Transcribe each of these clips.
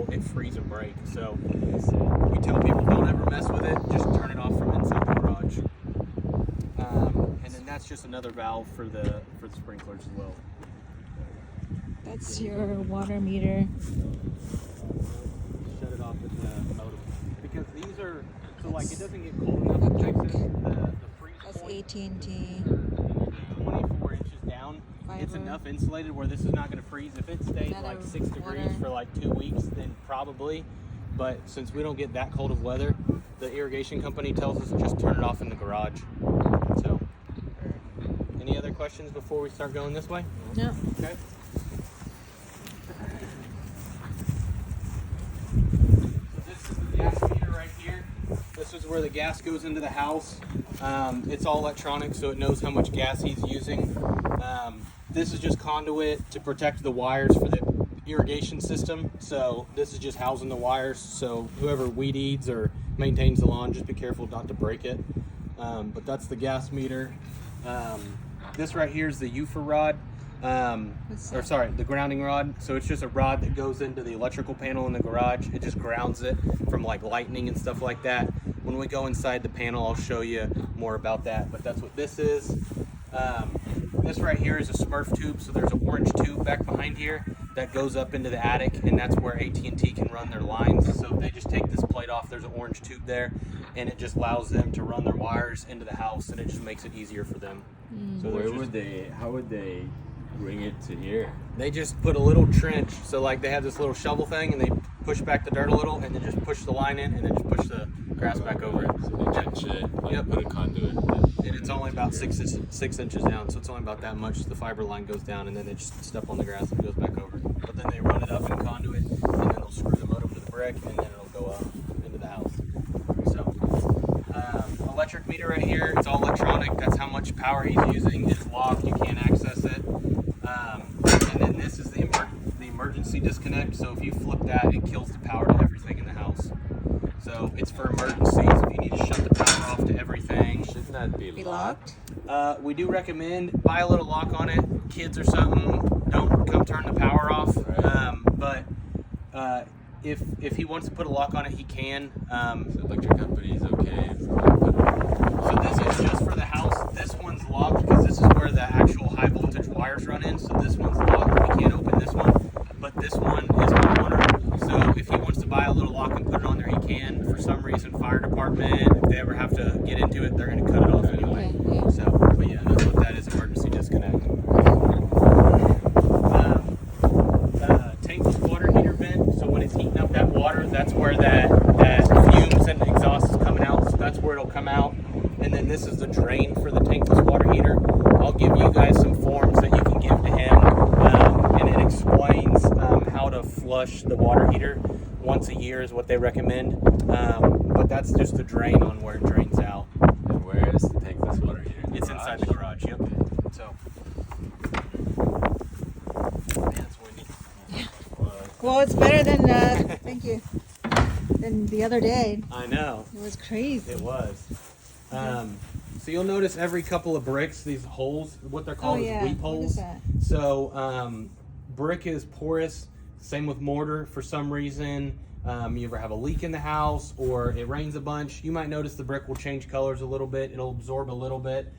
it freeze and break. So we tell people don't ever mess with it, just turn it off from inside the garage. And then that's just another valve for the sprinklers as well. That's your water meter. Shut it off with the modem. Because these are, so like it doesn't get cold enough in Texas, the freeze That's point. AT&T. 24 inches down, it's Fiber. enough insulated where this is not going to freeze. If it stays Is that like a 6 degrees water? for like 2 weeks, then probably. But since we don't get that cold of weather, the irrigation company tells us just turn it off in the garage. So, any other questions before we start going this way? No. Okay. So this is the gas meter right here. This is where the gas goes into the house. It's all electronic, so it knows how much gas he's using. This is just conduit to protect the wires for the irrigation system. So this is just housing the wires. So whoever weed eats or maintains the lawn, just be careful not to break it. But that's the gas meter. This right here is the UFA rod. The grounding rod. So it's just a rod that goes into the electrical panel in the garage. It just grounds it from like lightning and stuff like that. When we go inside the panel, I'll show you more about that, but that's what this is. This right here is a Smurf tube. So there's an orange tube back behind here that goes up into the attic, and that's where AT&T can run their lines. So they just take this plate off. There's an orange tube there, and it just allows them to run their wires into the house, and it just makes it easier for them. So How would they bring it to here? They just put a little trench. So like they have this little shovel thing, and they push back the dirt a little, and then just push the line in, and then just push the grass back over it. So they trench it, like Yep. put a conduit. And it's only about 6 inches down, so it's only about that much. The fiber line goes down, and then they just step on the grass and it goes back over. But then they run it up in conduit, and then they'll screw the modem to the brick, and then it'll go up into the house. So, electric meter right here, it's all electronic. That's how much power he's using. It's locked, you can't access it. And then this is the emergency disconnect. So if you flip that, it kills the power to everything in the house. So it's for emergencies. If you need to shut the power off to everything. Shouldn't that be locked? We do recommend buy a little lock on it. Kids or something, don't come turn the power off. Right. But if he wants to put a lock on it, he can. The electric company is okay. So this is just for the house. This one's locked because this is where the actual high voltage wires run in. So this one's locked. We can't open this one. But this one is on owner. So if he wants to buy a little lock and put it on there, he can. For some reason, fire department, if they ever have to get into it, they're going to cut it off anyway. Okay, yeah. So, but yeah, that's what that is, emergency disconnect. Tankless water heater vent. So when it's heating up that water, that's where that fumes and exhaust is coming out. So that's where it'll come out. And then this is the drain for the tankless water heater. I'll give you guys some forms that you can give to him, and it explains how to flush the water heater. Once a year is what they recommend. But that's just the drain on where it drains out. And where is the tankless water heater? It's inside the garage, yep. So. Man, it's windy. Well, it's better than, thank you, than the other day. I know. It was crazy. It was. So you'll notice every couple of bricks, these holes, what they're called is weep What holes. is that? So brick is porous. Same with mortar. For some reason, you ever have a leak in the house or it rains a bunch, you might notice the brick will change colors a little bit. It'll absorb a little bit.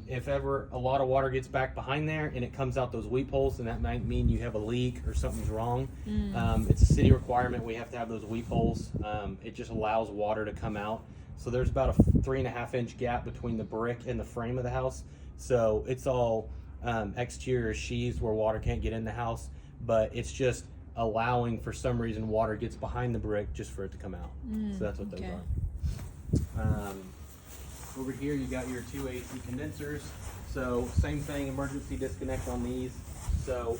If ever a lot of water gets back behind there and it comes out those weep holes, then that might mean you have a leak or something's wrong. It's a city requirement. We have to have those weep holes. It just allows water to come out. So there's about a 3.5 inch gap between the brick and the frame of the house. So it's all exterior sheaths where water can't get in the house, but it's just allowing, for some reason, water gets behind the brick just for it to come out. So that's what those are. Over here you got your two AC condensers. So same thing, emergency disconnect on these. So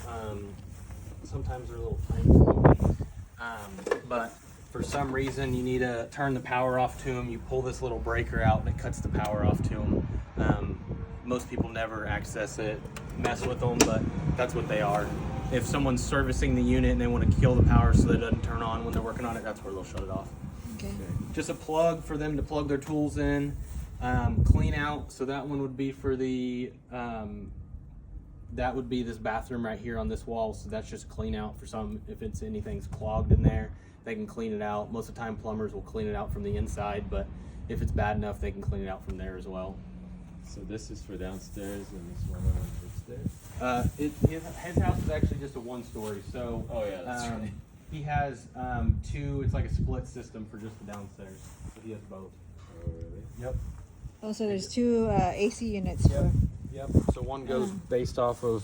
sometimes they're a little tiny, but for some reason you need to turn the power off to them. You pull this little breaker out and it cuts the power off to them. Most people never access it, mess with them, but that's what they are. If someone's servicing the unit and they want to kill the power so that it doesn't turn on when they're working on it, that's where they'll shut it off. Okay. Just a plug for them to plug their tools in. Clean out, so that one would be for the that would be this bathroom right here on this wall. So that's just clean out for some, if it's anything's clogged in there, they can clean it out. Most of the time plumbers will clean it out from the inside, but if it's bad enough, they can clean it out from there as well. So this is for downstairs and this one upstairs? His house is actually just a 1-story. So Oh yeah, that's right. he has two, it's like a split system for just the downstairs. So he has both. Oh really? Yep. Oh, so there's two AC units. Yep. Yep. So one goes based off of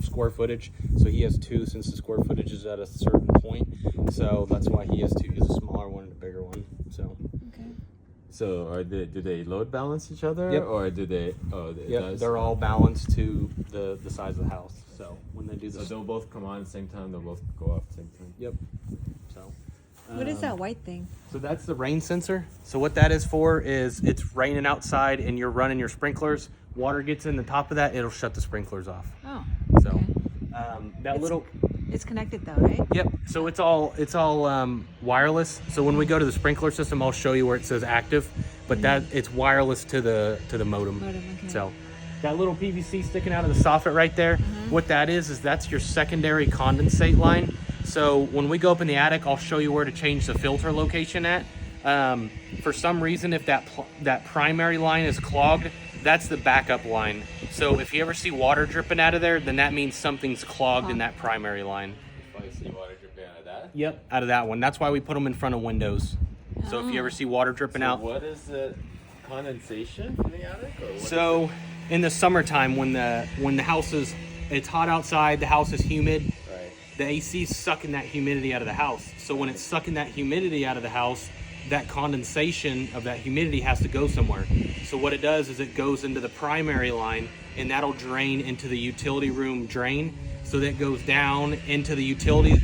square footage. So he has two since the square footage is at a certain point. So that's why he has two. He has a smaller one and a bigger one. So. Okay. So do they load balance each other? Yep. Or do they? Oh, it Yep. does? They're all balanced to the size of the house. So when they do So this. they'll both come on at the same time. They'll both go off at the same time. Yep. So. What is that white thing? So that's the rain sensor. So what that is for is it's raining outside and you're running your sprinklers. Water gets in the top of that, it'll shut the sprinklers off. Oh. So okay. that It's- little. It's connected though, right? Yep. So it's all wireless. So when we go to the sprinkler system, I'll show you where it says active, but that it's wireless to the modem. Modem, okay. So that little PVC sticking out of the soffit right there, what that is that's your secondary condensate line. So when we go up in the attic, I'll show you where to change the filter location at. For some reason, if that primary line is clogged, that's the backup line. So if you ever see water dripping out of there, then that means something's clogged in that primary line. If I see water dripping out of that. Yep, out of that one. That's why we put them in front of windows. So if you ever see water dripping So out. what is the condensation in the attic? Or what So in the summertime when the house is, it's hot outside, the house is humid, Right. the AC's sucking that humidity out of the house. So when it's sucking that humidity out of the house, that condensation of that humidity has to go somewhere. So what it does is it goes into the primary line and that'll drain into the utility room drain. So that goes down into the utility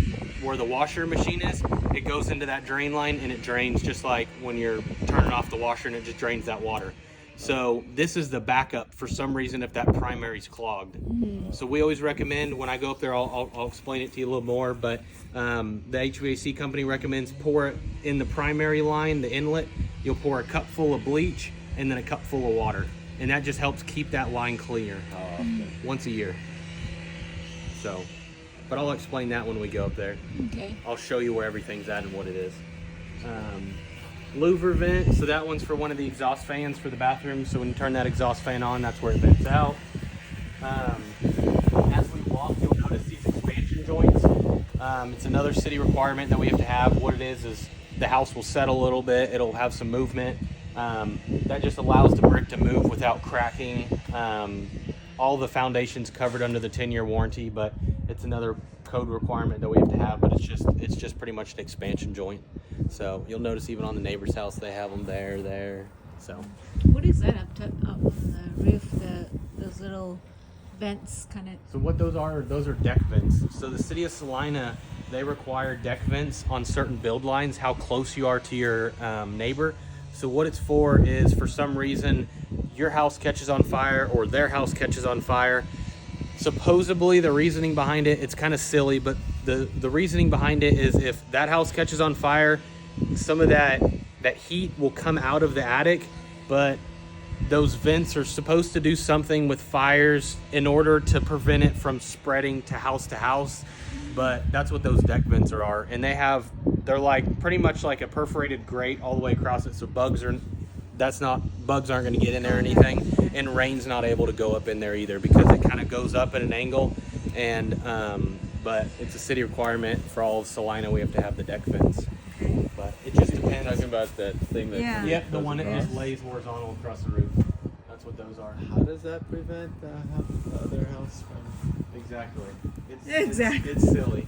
where the washer machine is. It goes into that drain line and it drains just like when you're turning off the washer and it just drains that water. So this is the backup for some reason if that primary is clogged. So we always recommend when I go up there, I'll explain it to you a little more, but the HVAC company recommends pour it in the primary line, the inlet. You'll pour a cup full of bleach and then a cup full of water. And that just helps keep that line clear How often? once a year. So, but I'll explain that when we go up there. Okay. I'll show you where everything's at and what it is. Louver vent, so that one's for one of the exhaust fans for the bathroom. So when you turn that exhaust fan on, that's where it vents out. As we walk, you'll notice these expansion joints. It's another city requirement that we have to have. What it is the house will settle a little bit. It'll have some movement. That just allows the brick to move without cracking. All the foundation's covered under the 10-year warranty, but it's another code requirement that we have to have, but it's just pretty much an expansion joint. So you'll notice even on the neighbor's house they have them there. So What is that up on the roof? Those little vents, kind of. what those are deck vents. So the city of Salina, they require deck vents on certain build lines, how close you are to your neighbor. So what it's for is for some reason your house catches on fire or their house catches on fire. Supposedly the reasoning behind it, it's kind of silly, but the reasoning behind it is if that house catches on fire, some of that heat will come out of the attic, but those vents are supposed to do something with fires in order to prevent it from spreading to house, but that's what those deck vents are. And they're like pretty much like a perforated grate all the way across it, so bugs aren't going to get in there or anything, and rain's not able to go up in there either because it kind of goes up at an angle. And but it's a city requirement for all of Salina. We have to have the deck vents, but it just depends. Talking about that thing that. Yeah. Yep, the goes one that across. just lays horizontal across the roof. That's what those are. How does that prevent the other house from? Exactly. Exactly. It's silly.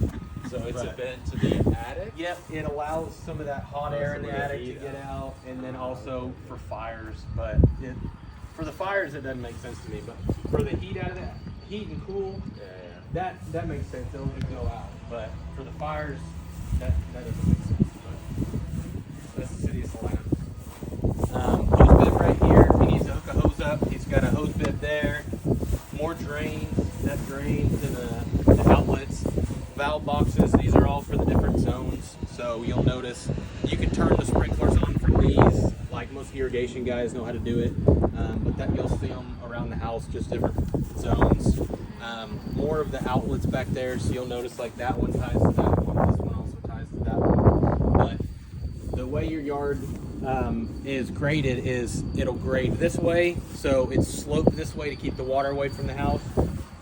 So it's a But- vent to the attic. Yep, it allows some of that hot air in the Some of the attic to heat get out. out, and then also for fires. But for the fires, it doesn't make sense to me. But for the heat out of that, heat and cool, Yeah. that makes sense. It'll just go out. But for the fires, that doesn't make sense. But that's the city of Salina. Hose bib right here. If he needs to hook a hose up, he's got a hose bib there. More drains. That drains to the outlets. Valve boxes. These are all for the different zones. So you'll notice you can turn the sprinklers on from these. Like most most irrigation guys know how to do it, but that you'll see them around the house, just different zones. More of the outlets back there, so you'll notice like that one ties to that one, this one also ties to that one. But the way your yard is graded is it'll grade this way, so it's sloped this way to keep the water away from the house,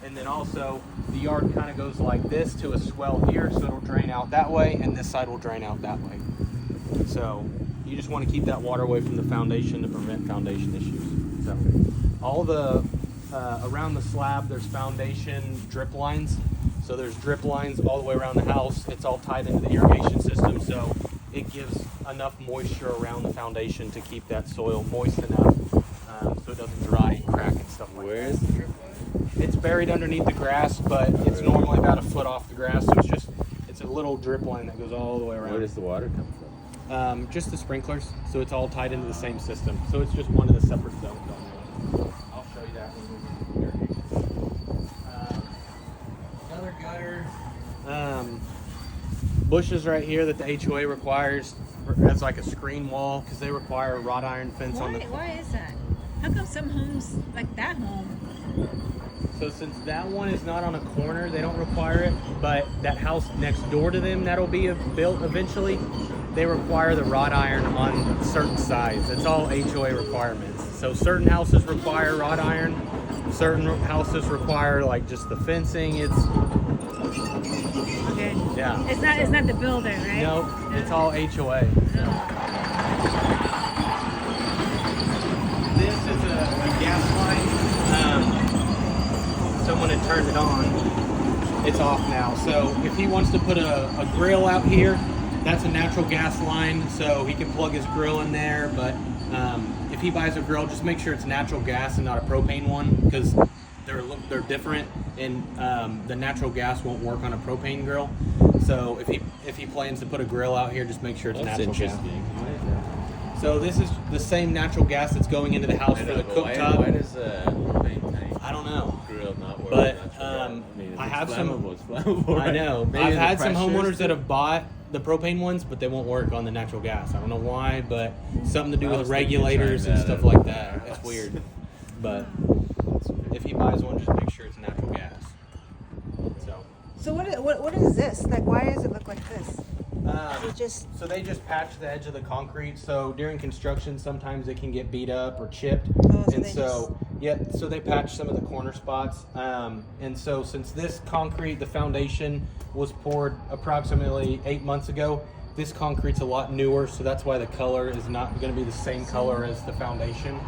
and then also the yard kind of goes like this to a swell here, so it'll drain out that way, and this side will drain out that way. So you just want to keep that water away from the foundation to prevent foundation issues. So all the around the slab, there's foundation drip lines. So there's drip lines all the way around the house. It's all tied into the irrigation system, so it gives enough moisture around the foundation to keep that soil moist enough, so it doesn't dry and crack and stuff like that. Where is the drip line? It's buried underneath the grass, but it's normally about a foot off the grass, so it's a little drip line that goes all the way around. Where does the water come from? Just the sprinklers, so it's all tied into the same system. So it's just one of the separate zones on there. I'll show you that when we get to irrigation. Another gutter. Bushes right here that the HOA requires as like a screen wall, because they require a wrought iron fence on the. Why is that? How come some homes, like that home? So since that one is not on a corner, they don't require it. But that house next door to them, that'll be built eventually. They require the wrought iron on certain sides. It's all HOA requirements. So certain houses require wrought iron. Certain houses require like just the fencing. It's Okay. yeah. It's not the builder, right? No, it's all HOA. This is a gas line. Someone had turned it on. It's off now. So if he wants to put a grill out here, that's a natural gas line, so he can plug his grill in there. But if he buys a grill, just make sure it's natural gas and not a propane one, because they're different, and the natural gas won't work on a propane grill. So if he plans to put a grill out here, just make sure it's That's natural gas. interesting. So this is the same natural gas that's going into the house for the cooktop. Why does a propane tank I don't know. grill not work? But, with natural gas? if I it's have some- flammable, it's flammable, I right? know. Maybe I've the had some pressure homeowners is that have bought the propane ones, but they won't work on the natural gas. I don't know why, but something to do I with was thinking regulators trying and that stuff at like that. our It's house. weird. But if he buys one, just make sure it's natural gas. So what is this? Like, why does it look like this? So, It just so they just patch the edge of the concrete. So during construction, sometimes it can get beat up or chipped, Oh, so and they so so they patch some of the corner spots. And so since this concrete, the foundation was poured approximately 8 months ago, this concrete's a lot newer, so that's why the color is not going to be the same color as the foundation.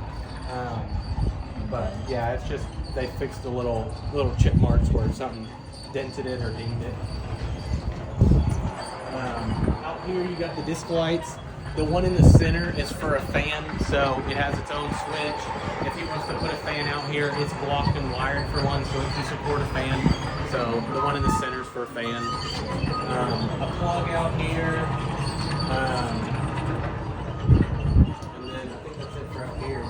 But yeah, it's just they fixed the little chip marks where something dented it or dinged it. Out here you got the disc lights. The one in the center is for a fan, so it has its own switch. If he wants to put a fan out here, it's blocked and wired for one, so it can support a fan. So the one in the center is for a fan. A plug out here. And then I think that's it for out here.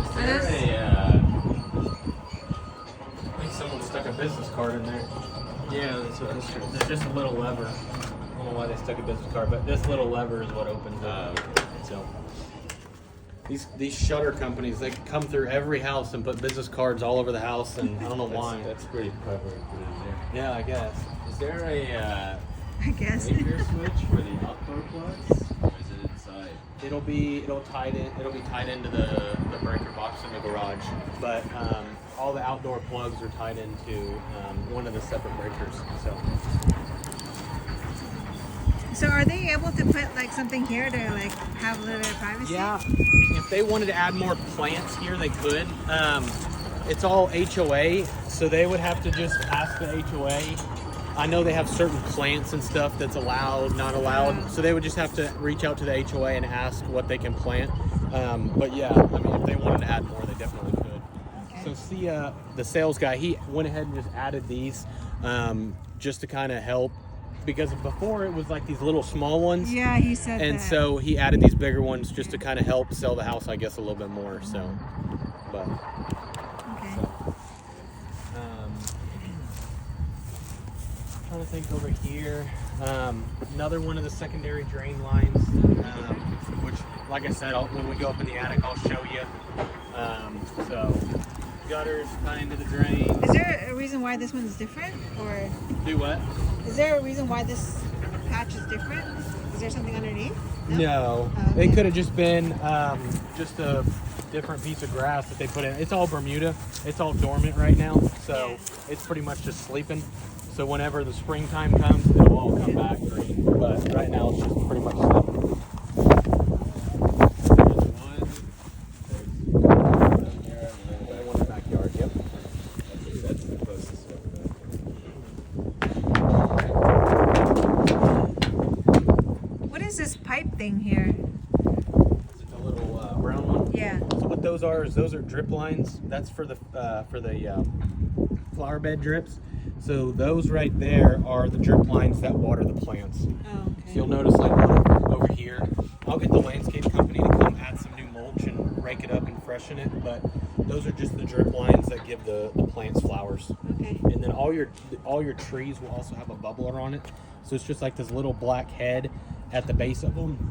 Is there I think someone stuck a business card in there. yeah, that's what I was trying to There's just a little lever. I don't know why they stuck a business card, but this little lever is what opens it. So these shutter companies, they come through every house and put business cards all over the house, and I don't know why. That's pretty clever to put in there. Yeah, I guess. Is there a I guess. breaker switch for the outdoor plugs, or is it inside? It'll be tied into the breaker box in the garage, but all the outdoor plugs are tied into one of the separate breakers. So are they able to put like something here to like have a little bit of privacy? Yeah, if they wanted to add more plants here, they could. It's all HOA, so they would have to just ask the HOA. I know they have certain plants and stuff that's allowed, not allowed, so they would just have to reach out to the HOA and ask what they can plant. But yeah, I mean, if they wanted to add more, they definitely could. So see, the sales guy, he went ahead and just added these just to kind of help. Because before it was like these little small ones. Yeah, he said And that. so he added these bigger ones just to kind of help sell the house, I guess, a little bit more. So, but Okay. trying to think over here. Another one of the secondary drain lines, which, like I said, when we go up in the attic, I'll show you. So gutters tie into the drain. Is there a reason why this one's different, or Do what? is there a reason why this patch is different? Is there something underneath? No, Oh, okay. it could have just been just a different piece of grass that they put in. It's all Bermuda. It's all dormant right now, so Yeah. it's pretty much just sleeping. So whenever the springtime comes, it'll all come back green. But right now, it's just pretty much sleeping. There's one here, and then One in the backyard. Yep. that's the closest one. What is this pipe thing here? The little brown one. Yeah. So what those are is those are drip lines. That's for the flower bed drips. So those right there are the drip lines that water the plants. Oh, So you'll notice like one over here. I'll get the landscape company to come add some new mulch and rake it up and freshen it. But those are just the drip lines that give the plants flowers. Okay. And then all your trees will also have a bubbler on it. So it's just like this little black head at the base of them.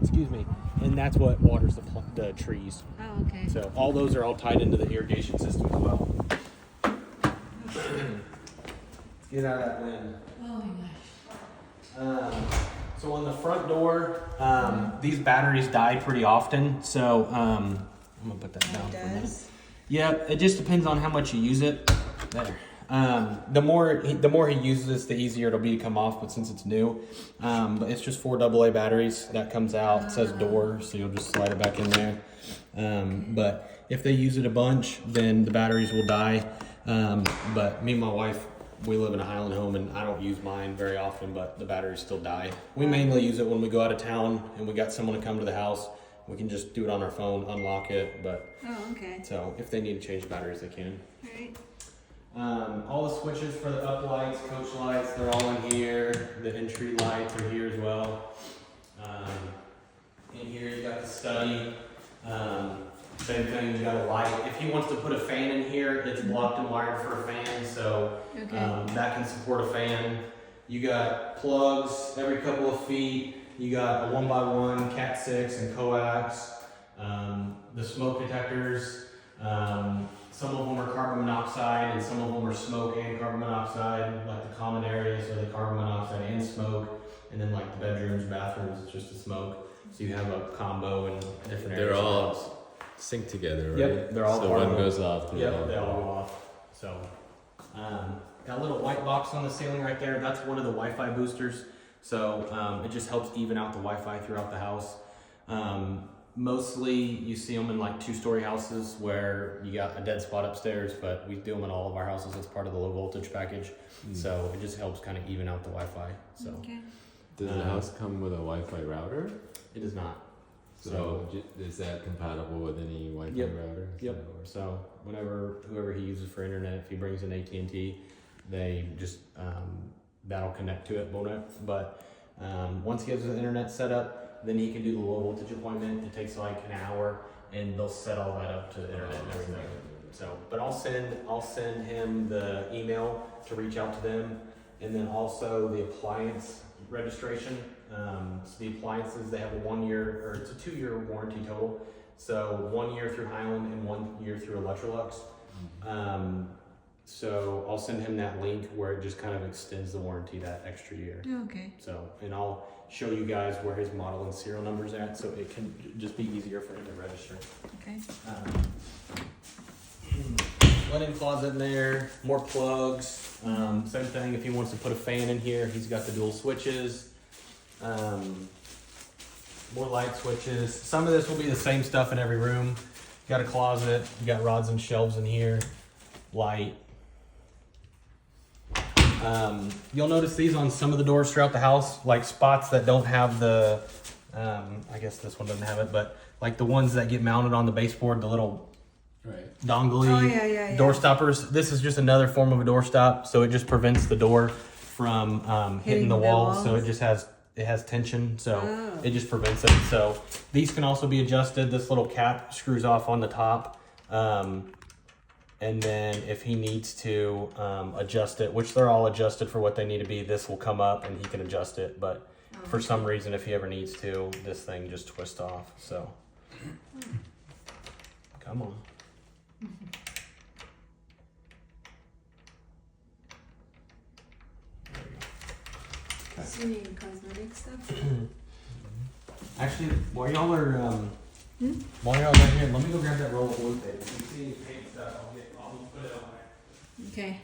Excuse me. And that's what waters the trees. Oh, okay. So all those are all tied into the irrigation system as well. Get out of that wind. Oh my gosh. So on the front door, these batteries die pretty often. So I'm gonna put that down for a minute. Does. Yeah, it just depends on how much you use it. There. The more he uses this, the easier it'll be to come off. But since it's new, but it's just 4 AA batteries that comes out. It says door, so you'll just slide it back in there. But if they use it a bunch, then the batteries will die. But me and my wife, we live in a Highland home, and I don't use mine very often, but the batteries still die. We mainly use it when we go out of town and we got someone to come to the house. We can just do it on our phone, unlock it. But Oh, okay. so if they need to change batteries, they can. All right. All the switches for the up lights, coach lights, they're all in here. The entry lights are here as well. In here you got the study. Same thing, you got a light. If he wants to put a fan in here, it's blocked and wired for a fan, so Okay. that can support a fan. You got plugs every couple of feet. You got a 1x1, Cat 6, and coax. The smoke detectors. Some of them are carbon monoxide, and some of them are smoke and carbon monoxide. Like the common areas are the carbon monoxide and smoke, and then like the bedrooms, bathrooms, it's just the smoke. So you have a combo in different They're areas. of the all house. sync together, right? Yep, they're all so part one of them. goes off. Yep, they all go off. So, that little white box on the ceiling right there, that's one of the Wi-Fi boosters. So, it just helps even out the Wi-Fi throughout the house. Mostly you see them in like 2-story houses where you got a dead spot upstairs, but we do them in all of our houses as part of the low voltage package. So it just helps kind of even out the Wi-Fi. So Okay. Does the house come with a Wi-Fi router? it is not. So is that compatible with any Wi-Fi Yep. router? Yep. So whoever he uses for internet, if he brings in AT&T, they just that'll connect to it. But once he has the internet set up, then he can do the low voltage appointment. It takes like an hour, and they'll set all that up to the internet and everything. So, but I'll send him the email to reach out to them, and then also the appliance registration. So the appliances, they have a 1 year, or it's a 2-year warranty total. So 1 year through Highland and 1 year through Electrolux. So I'll send him that link where it just kind of extends the warranty that extra year. Okay. So, and I'll show you guys where his model and serial number's at, so it can just be easier for him to register. Okay. Linen closet in there, more plugs. Same thing, if he wants to put a fan in here, he's got the dual switches. More light switches. Some of this will be the same stuff in every room. You got a closet, you got rods and shelves in here, light. You'll notice these on some of the doors throughout the house, like spots that don't have the, I guess this one doesn't have it, but like the ones that get mounted on the baseboard, the little Right. dongly Oh, yeah. door stoppers. This is just another form of a door stop, so it just prevents the door from hitting the wall. So it just has tension, so Oh. it just prevents it. So these can also be adjusted. This little cap screws off on the top. And then if he needs to adjust it, which they're all adjusted for what they need to be, this will come up and he can adjust it. But for some reason, if he ever needs to, this thing just twists off. So, come on. So you need cosmetic stuff? Actually, while y'all are right here, let me go grab that roll of blue tape. If you see any paint stuff, I'll put it on there. Okay.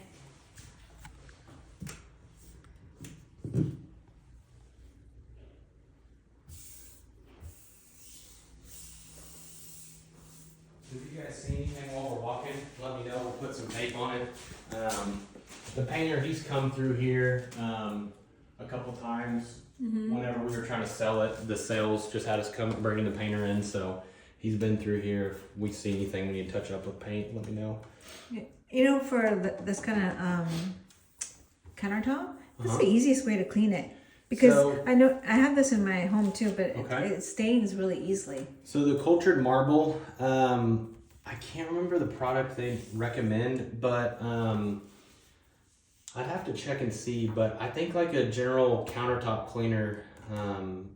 If you guys see anything while we're walking, let me know. We'll put some tape on it. The painter, he's come through here a couple times. Whenever we were trying to sell it, the sales just had us come bringing the painter in. So he's been through here. If we see anything we need to touch up with paint, let me know. You know, for this kind of countertop, that's the easiest way to clean it. Because So- I know I have this in my home too, but Okay. it stains really easily. So the cultured marble, I can't remember the product they recommend, but I'd have to check and see. But I think like a general countertop cleaner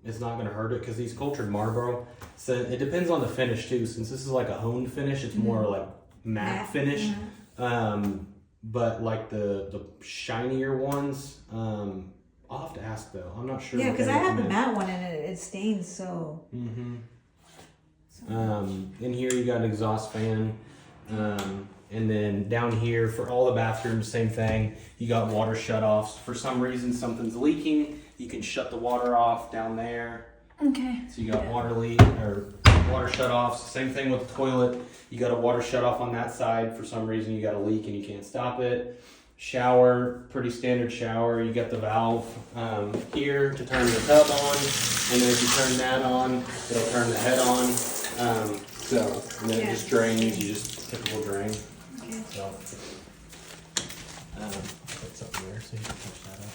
is not going to hurt it because these cultured marble. So it depends on the finish too. Since this is like a honed finish, it's more like matte finish. But like the shinier ones, I'll have to ask though. I'm not sure. Yeah, what because they I have the recommend. matte one and it stains so. In here you got an exhaust fan. And then down here for all the bathrooms, same thing. You got water shutoffs. For some reason something's leaking, you can shut the water off down there. Okay. So you got water leak or water shutoffs. Same thing with the toilet. You got a water shutoff on that side. For some reason you got a leak and you can't stop it. Shower, pretty standard shower. You got the valve here to turn the tub on, and then if you turn that on, it'll turn the head on. And then it just drains. You just typical drain. Okay. So, put something there so you can touch that up.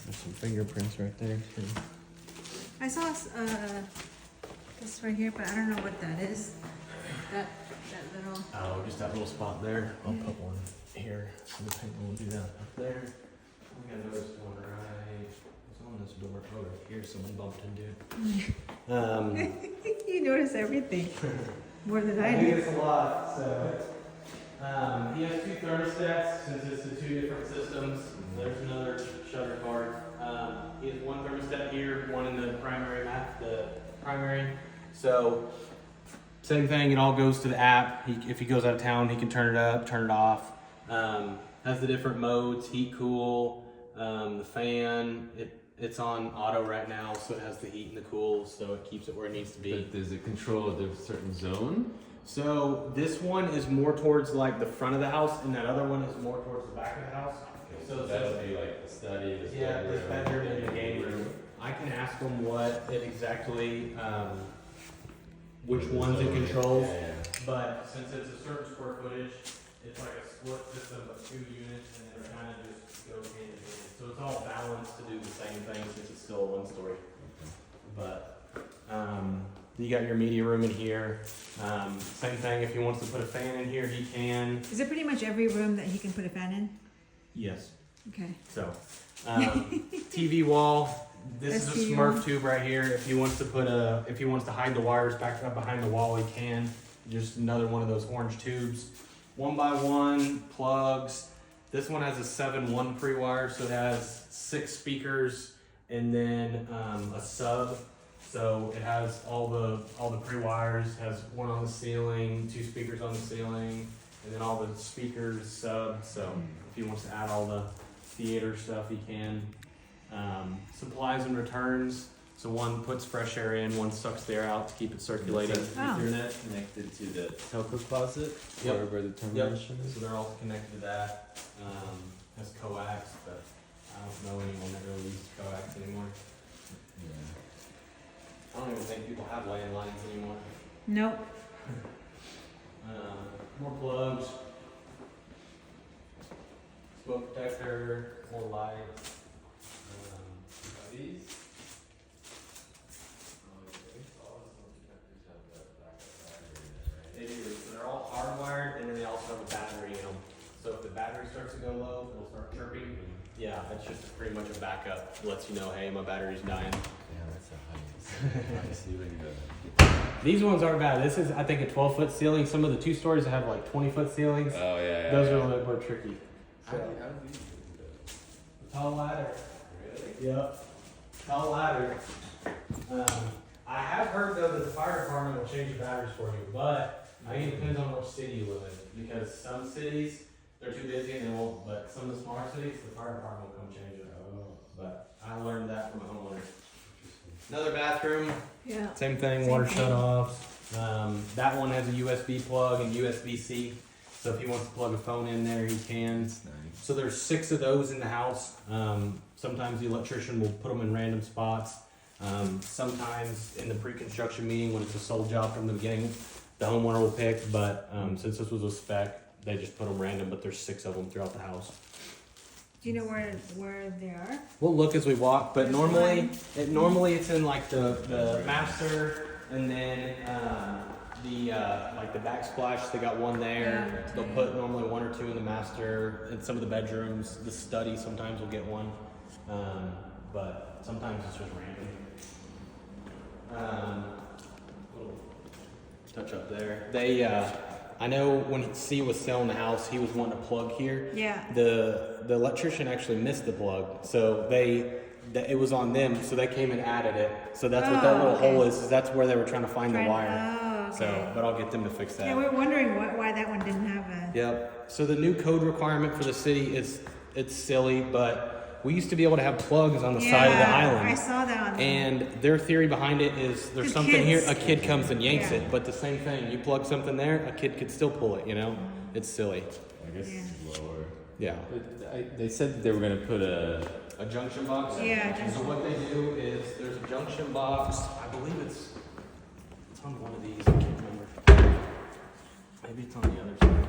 There's some fingerprints right there too. I saw this right here, but I don't know what that is. That little. Oh, just that little spot there. I'll put one here so the paint will do that up there. I think I noticed one right. It's on this door. Oh, right here. Someone bumped into it. You notice everything more than I I do. think it's a lot. So, he has two thermostats since it's the two different systems. There's another shutter card. He has one thermostat here, one in the primary map, the primary. So, same thing. It all goes to the app. If he goes out of town, he can turn it up, turn it off. Has the different modes: heat, cool, the fan. It's on auto right now, so it has the heat and the cool, so it keeps it where it needs to be. But does it control a certain zone? So this one is more towards like the front of the house, and that other one is more towards the back of the house. So that would be like the study, this Yeah, bedroom. this bedroom and the game room. I can ask them what it exactly, which ones it controls. Yeah, yeah. But since it's a certain square footage, it's like a split system of 2 units, and it kind of just goes hand in hand. So it's all balanced to do the same thing since it's still a 1-story. But you got your media room in here. Same thing. If he wants to put a fan in here, he can. Is it pretty much every room that he can put a fan in? Yes. Okay. So, TV wall. This is a STU. Smurf tube right here. If he wants to hide the wires back up behind the wall, he can. Just another one of those orange tubes. 1x1 plugs. This one has a 7-1 pre-wire, so it has 6 speakers and then a sub. So it has all the pre-wires. Has one on the ceiling, 2 speakers on the ceiling, and then all the speakers sub. So if he wants to add all the theater stuff, he can. Supplies and returns. So one puts fresh air in, one sucks the air out to keep it circulating. It's an Ethernet connected to the telco closet, Yep. wherever the termination So is. they're all connected to that. Has coax, but I don't know anyone that really uses coax anymore. I don't even think people have landlines anymore. Nope. More plugs. Smoke detector, more lights. These? They do. So they're all hardwired, and then they also lets you know, hey, my battery's dying. Yeah, that's a high ceiling. These ones aren't bad. This is, I think, a 12-foot ceiling. Some of the 2 stories have like 20-foot ceilings. Oh yeah. Those are a little more tricky. How So, do these do that? tall ladder. Really? Yep. Tall ladder. I have heard though that the fire department will change the batteries for you, but I think it depends on which city you live in. Because some cities they're too busy and they won't. But some of the smaller cities, the fire department will come change it. Oh. But I learned that from a homeowner. Another bathroom. Yeah. Same thing. Same Water thing. shut offs. That one has a USB plug and USB-C. So if he wants to plug a phone in there, he can. That's nice. So there's 6 of those in the house. Sometimes the electrician will put them in random spots. Sometimes in the pre-construction meeting when it's a sole job from the beginning, the homeowner will pick. But since this was a spec, they just put them random. But there's 6 of them throughout the house. Do you know where they are? We'll look as we walk. But There's normally, one. normally it's in like the master, and then like the backsplash. They got one there. Yeah. They'll put normally 1 or 2 in the master. In some of the bedrooms, the study sometimes will get one. But sometimes it's just random. Little touch up there. They, I know when C was selling the house, he was wanting a plug here. Yeah. The electrician actually missed the plug, so it was on them. So they came and added it. So that's what that Oh, little okay. hole is. That's where they were trying to find the wire. Oh, okay. So, but I'll get them to fix that. Yeah, we're wondering why that one didn't have a. Yep. So the new code requirement for the city it's silly, but we used to be able to have plugs on the side of the island. I saw that on. And their theory behind it is there's The something kids. here, a kid comes and yanks Yeah. it, but the same thing, you plug something there, a kid could still pull it, you know? It's silly. I guess Yeah. it's lower. Yeah. But they said that they were gonna put a. A junction box? Yeah, So junction what they do is there's a junction box, I believe it's on one of these, I can't remember. Maybe it's on the other side.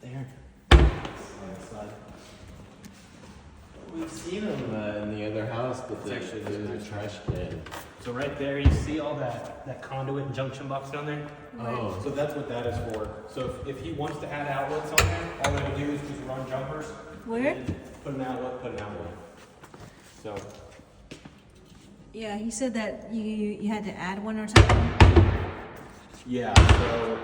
There. On this side. We've seen them in the other house, but It's actually this there's nice. a trash can. So right there, you see all that conduit and junction box down there? Oh. So that's what that is for. So if he wants to add outlets on there, all they would do is just run jumpers. Where? and Put an outlet, put an outlet. So, Yeah, he said that you had to add one or something. yeah, so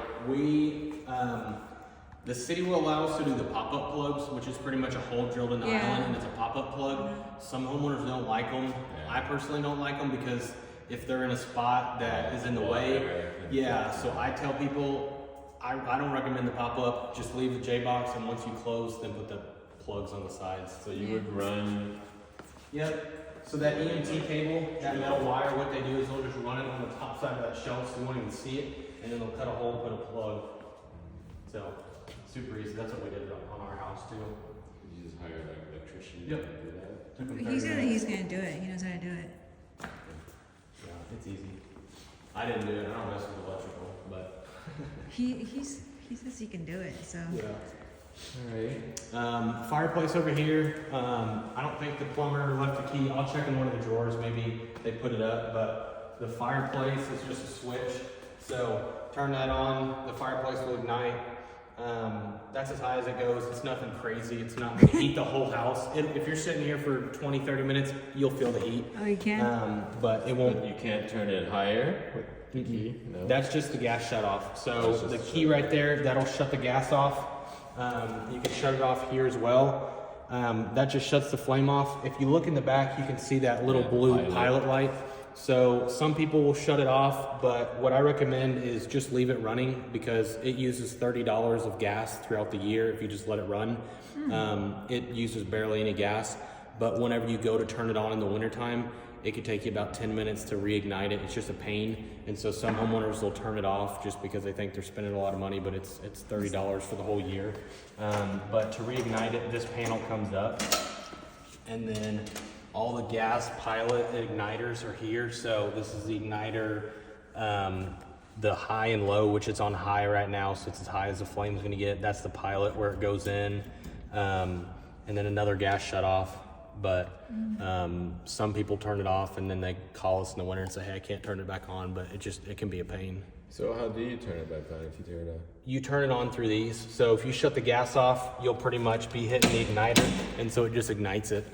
the city will allow us to do the pop-up plugs, which is pretty much a hole drilled in the Yeah. island and it's a pop-up plug. Some homeowners don't like them. Yeah. I personally don't like them because if they're in a spot that is in the way, yeah, so I tell people, I don't recommend the pop-up, just leave the J-box and once you close, then put the plugs on the sides. So You would run. Yep. So that EMT cable, that metal wire, what they do is they'll just run it on the top side of that shelf so you won't even see it, and then they'll cut a hole and put a plug. So, super easy. That's what we did on our house too. You just hire like an electrician Yep. to do that. Took them He 30 said that minutes. he's gonna do it. He knows how to do it. Yeah, it's easy. I didn't do it. I don't mess with electrical, but He says he can do it. So. yeah. Alright. Fireplace over here. I don't think the plumber left the key. I'll check in one of the drawers. Maybe they put it up, but the fireplace is just a switch. So turn that on. The fireplace will ignite. That's as high as it goes. It's nothing crazy. It's not going to heat the whole house. If you're sitting here for 20, 30 minutes, you'll feel the heat. Oh, you can. But it won't. But you can't turn it higher with the key. No. That's just the gas shut off. So That's just the the key shut right off. there, that'll shut the gas off. You can shut it off here as well. That just shuts the flame off. If you look in the back, you can see that little Yeah, blue pilot. pilot light. So some people will shut it off, but what I recommend is just leave it running because it uses $30 of gas throughout the year if you just let it run. It uses barely any gas, but whenever you go to turn it on in the wintertime, it could take you about 10 minutes to reignite it. It's just a pain. And so some homeowners will turn it off just because they think they're spending a lot of money, but it's $30 for the whole year. But to reignite it, this panel comes up and then all the gas pilot igniters are here. So this is the igniter, the high and low, which it's on high right now. So it's as high as the flame's gonna get. That's the pilot where it goes in. And then another gas shut off. But some people turn it off and then they call us in the winter and say, hey, I can't turn it back on, but it can be a pain. So how do you turn it back on if you turn it on? You turn it on through these. So if you shut the gas off, you'll pretty much be hitting the igniter, and so it just ignites it.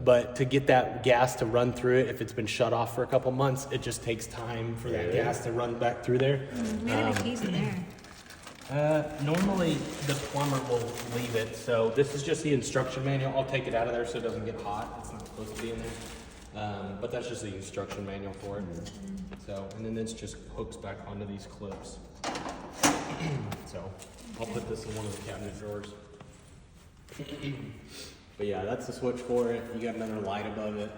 but to get that gas to run through it, if it's been shut off for a couple months, it just takes time for that gas to run back through there. We have the keys in there. Normally the plumber will leave it, so this is just the instruction manual. I'll take it out of there so it doesn't get hot. It's not supposed to be in there. But that's just the instruction manual for it. So, and then this just hooks back onto these clips. So, I'll put this in one of the cabinet drawers. But yeah, that's the switch for it. You got another light above it.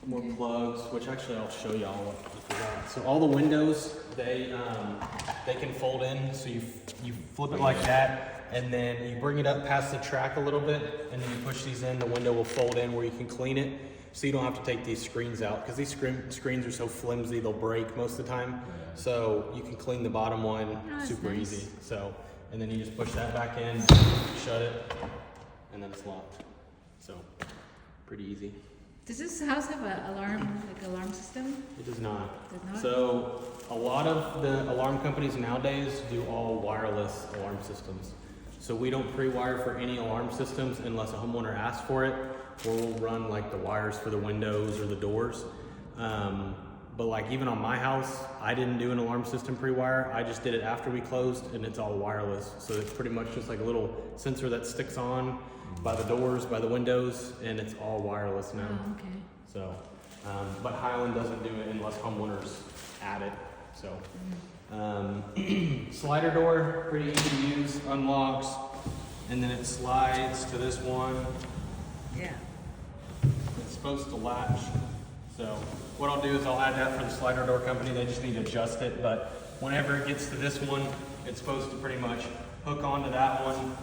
More plugs, which actually I'll show y'all what I forgot. So all the windows, they can fold in. So you flip it like that, and then you bring it up past the track a little bit, and then you push these in. The window will fold in where you can clean it, so you don't have to take these screens out because these screens are so flimsy they'll break most of the time. So you can clean the bottom one super easy. So and then you just push that back in, shut it, and then it's locked. So pretty easy. Does this house have an alarm system? It does not. Does not? So a lot of the alarm companies nowadays do all wireless alarm systems. So we don't pre-wire for any alarm systems unless a homeowner asks for it, or we'll run like the wires for the windows or the doors. But like even on my house, I didn't do an alarm system pre-wire. I just did it after we closed, and it's all wireless. So it's pretty much just like a little sensor that sticks on by the doors, by the windows, and it's all wireless now. Oh, okay. So, but Highland doesn't do it unless homeowners add it. So, slider door, pretty easy to use, unlocks, and then it slides to this one. Yeah. It's supposed to latch. So, what I'll do is I'll add that for the slider door company. They just need to adjust it, but whenever it gets to this one, it's supposed to pretty much hook onto that one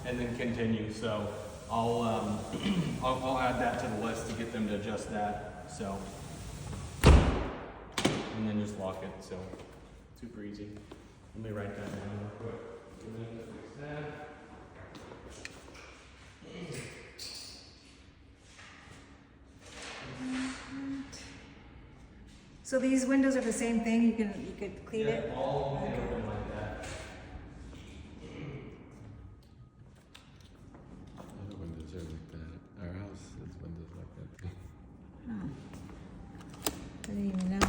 and then continue. So, I'll add that to the list to get them to adjust that. So, and then just lock it. So, super easy. Let me write that down real quick. And then fix that. So these windows are the same thing. You could clean it. Yeah, all of them open like that. Other windows are like that. Our house has windows like that. Oh. I didn't even know.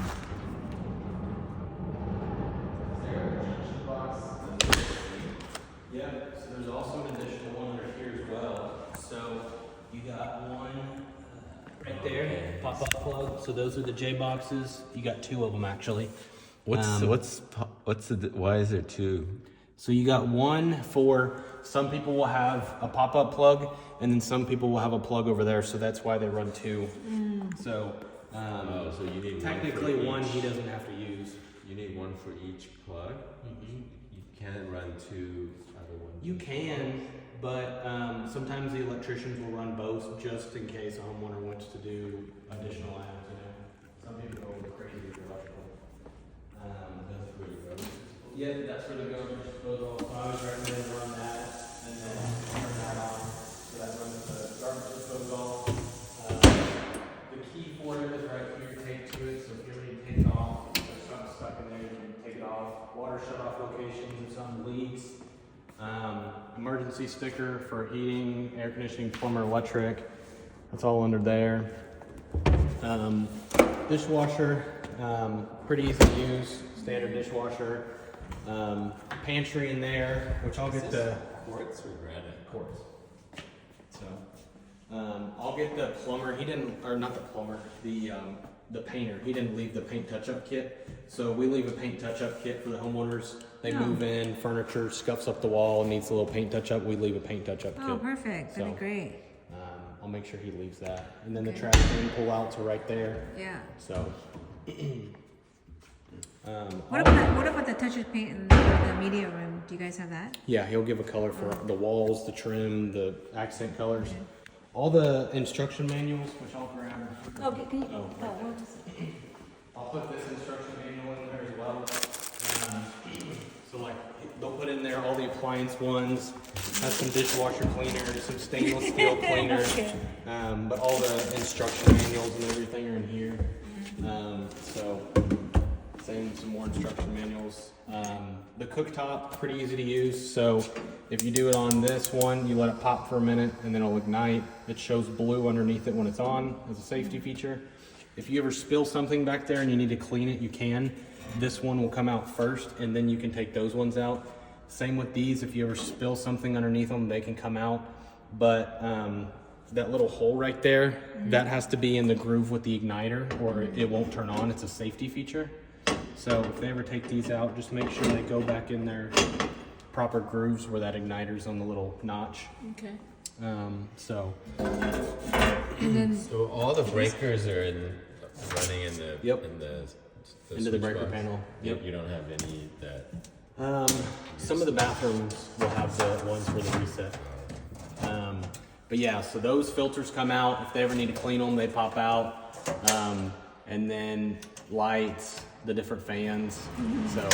Yeah, so there's also an additional one under here as well. So you got one right there, pop-up plug. So those are the J boxes. You got two of them actually. Why is there two? So you got one for, some people will have a pop-up plug, and then some people will have a plug over there. So that's why they run two. So So you need technically one, one for each. he doesn't have to use. You need one for each plug. You can run two other ones. You can, but sometimes the electricians will run both just in case a homeowner wants to do additional items. You know, some people go crazy with electrical. That's where you go. Yeah, that's where the government disposal. So I would recommend run that and then turn that on. So that runs the garbage disposal. The key for it is right here, taped to it. So if you ever need to take it off, there's something stuck in there, you can take it off. Water shut off locations if something leaks. Emergency sticker for heating, air conditioning, plumber, electric. That's all under there. Dishwasher, pretty easy to use, standard dishwasher. Pantry in there, which I'll get the Quartz or granite? quartz. So, I'll get the plumber. He didn't, or not the plumber, the painter. He didn't leave the paint touch-up kit. So we leave a paint touch-up kit for the homeowners. They move in, furniture scuffs up the wall and needs a little paint touch-up. We leave a paint touch-up Oh, kit. perfect. That'd be So, great. I'll make sure he leaves that. And then the Okay. trash can pull-outs are right there. Yeah. So, What about the touch-up paint in the media room? Do you guys have that? yeah, he'll give a color for the walls, the trim, the accent colors. All the instruction manuals, which I'll grab. Okay, can you? Oh, Oh, what was it? I'll put this instruction manual in there as well. So like, they'll put in there all the appliance ones, has some dishwasher cleaners, some stainless steel cleaners. Okay. But all the instruction manuals and everything are in here. So Same, some more instruction manuals. The cooktop, pretty easy to use. So if you do it on this one, you let it pop for a minute and then it'll ignite. It shows blue underneath it when it's on as a safety feature. If you ever spill something back there and you need to clean it, you can. This one will come out first and then you can take those ones out. Same with these, if you ever spill something underneath them, they can come out. But that little hole right there, that has to be in the groove with the igniter or it won't turn on. It's a safety feature. So if they ever take these out, just make sure they go back in their proper grooves where that igniter's on the little notch. Okay. So And then So all the breakers are running in the Yep. in the into the switch breaker box. panel. Yep. You don't have any that. Some of the bathrooms will have the ones for the reset. But yeah, so those filters come out. If they ever need to clean them, they pop out. And then lights, the different fans. So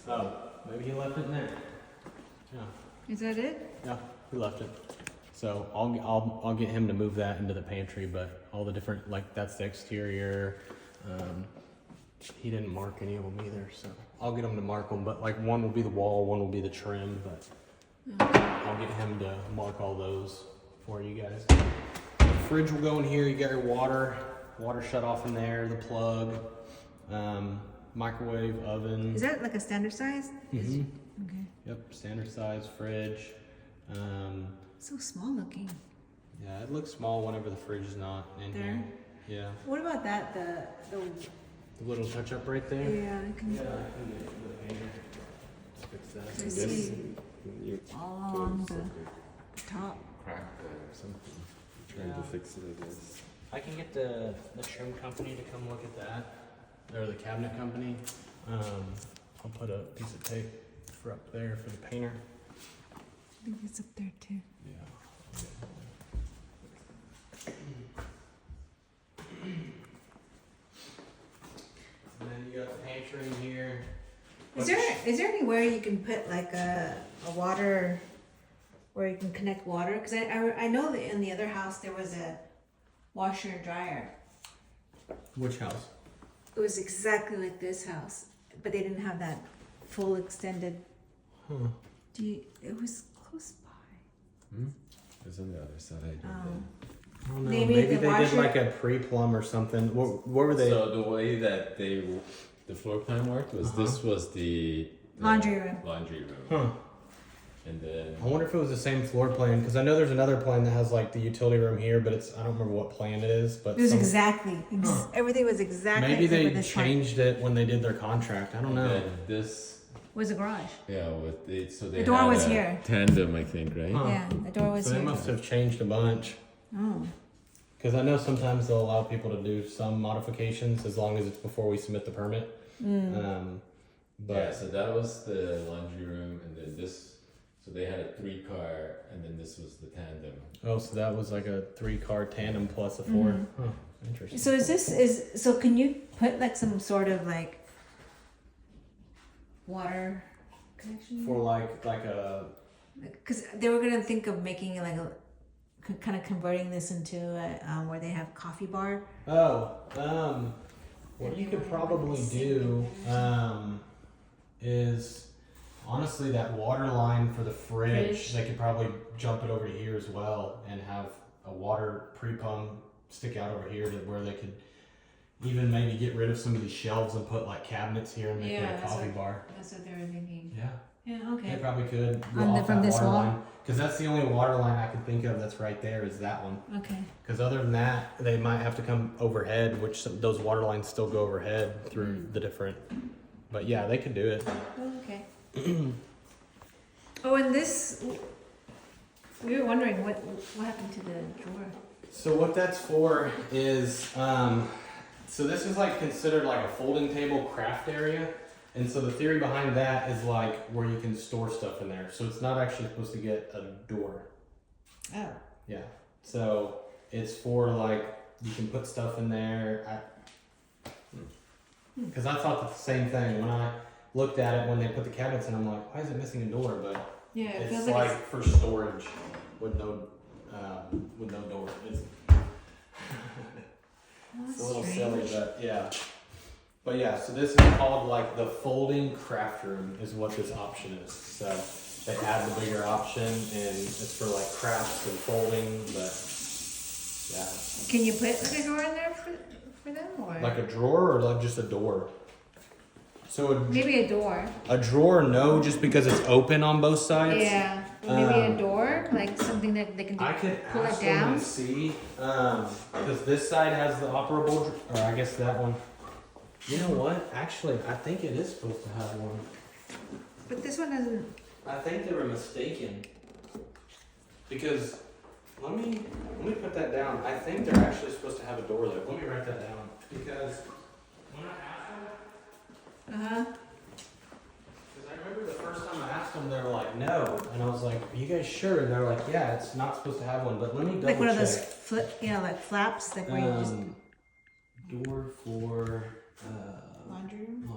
oh, maybe he left it in there. Yeah. Is that it? Yeah, he left it. So I'll get him to move that into the pantry, but all the different, like that's the exterior. He didn't mark any of them either, so I'll get him to mark them. But like one will be the wall, one will be the trim, but I'll get him to mark all those for you guys. The fridge will go in here. You got your water shut off in there, the plug, microwave, oven. Is that like a standard size? Mhm. Okay. Yep, standard size fridge. So small looking. Yeah, it looks small whenever the fridge is not in There? here. Yeah, What about that? The the little touch up right there. yeah, I can Yeah, I can get the painter. Let's fix that. I see You all along the top. cracked that or something. I'm trying Yeah. to fix it, I guess. I can get the trim company to come look at that, or the cabinet company. I'll put a piece of tape for up there for the painter. I think it's up there too. Yeah. And then you got the pantry in here. Is there anywhere you can put like a water, where you can connect water? Because I know that in the other house there was a washer and dryer. Which house? It was exactly like this house, but they didn't have that full extended. Huh. It was close by. It's on the other side. I don't know. Maybe Maybe the they washer- did like a pre-plum or something. What were they? So the way that the floor plan worked was this was the Laundry room. Laundry room. Huh. And then I wonder if it was the same floor plan because I know there's another plan that has like the utility room here, but I don't remember what plan it is. But It was some- exactly. Everything was exactly. maybe except they for this part. changed it when they did their contract. I don't know. then this Was a garage. with it, so they The door had was a here. tandem, I think, right? Huh. Yeah, the door was So they here. must have changed a bunch. Oh. Because I know sometimes they'll allow people to do some modifications as long as it's before we submit the permit. But Yeah, so that was the laundry room, and then this. So they had a 3-car, and then this was the tandem. oh, so that was like a 3-car tandem plus a 4. Huh, interesting. So so can you put like some sort of like water connection? For like a Because they were gonna think of making it like a kind of converting this into a, where they have coffee bar. what you could probably do is honestly that water line for the fridge. They could probably jump it over to here as well and have a water pre-pump stick out over here to where they could even maybe get rid of some of these shelves and put like cabinets here and make it a coffee bar. That's what they were thinking. Yeah. Yeah. They Okay. probably could go On the- off from that this water wall? line because that's the only water line I can think of that's right there is that one. Okay. Because other than that, they might have to come overhead, which those water lines still go overhead through the different. But yeah, they could do it. Oh, okay. Oh, and this, we were wondering what happened to the drawer. So what that's for is, so this is like considered like a folding table craft area. And so the theory behind that is like where you can store stuff in there. So it's not actually supposed to get a door. Oh. Yeah. So it's for like, you can put stuff in there. Because I thought the same thing when I looked at it when they put the cabinets in. I'm like, why is it missing a door? But Yeah, it it's feels like like for storage with no door. It's a little Strange. silly, but yeah. But yeah, so this is called like the folding craft room is what this option is. So they add the bigger option and it's for like crafts and folding, but yeah. Can you put like a door in there for them, or Like a drawer or like just a door? So maybe a door? a drawer, no, just because it's open on both sides. Yeah, or maybe Um, a door, like something that they can do, I could pull ask it them down. and see, because this side has the operable, or I guess that one. You know what? Actually, I think it is supposed to have one. But this one doesn't. I think they were mistaken. Because let me put that down. I think they're actually supposed to have a door there. Let me write that down. Because when I asked them, Uh huh. because I remember the first time I asked them, they were like, no, and I was like, are you guys sure? And they're like, yeah, it's not supposed to have one. But let me double Like one of check. those flip, like flaps, like where you just Door for laundry room.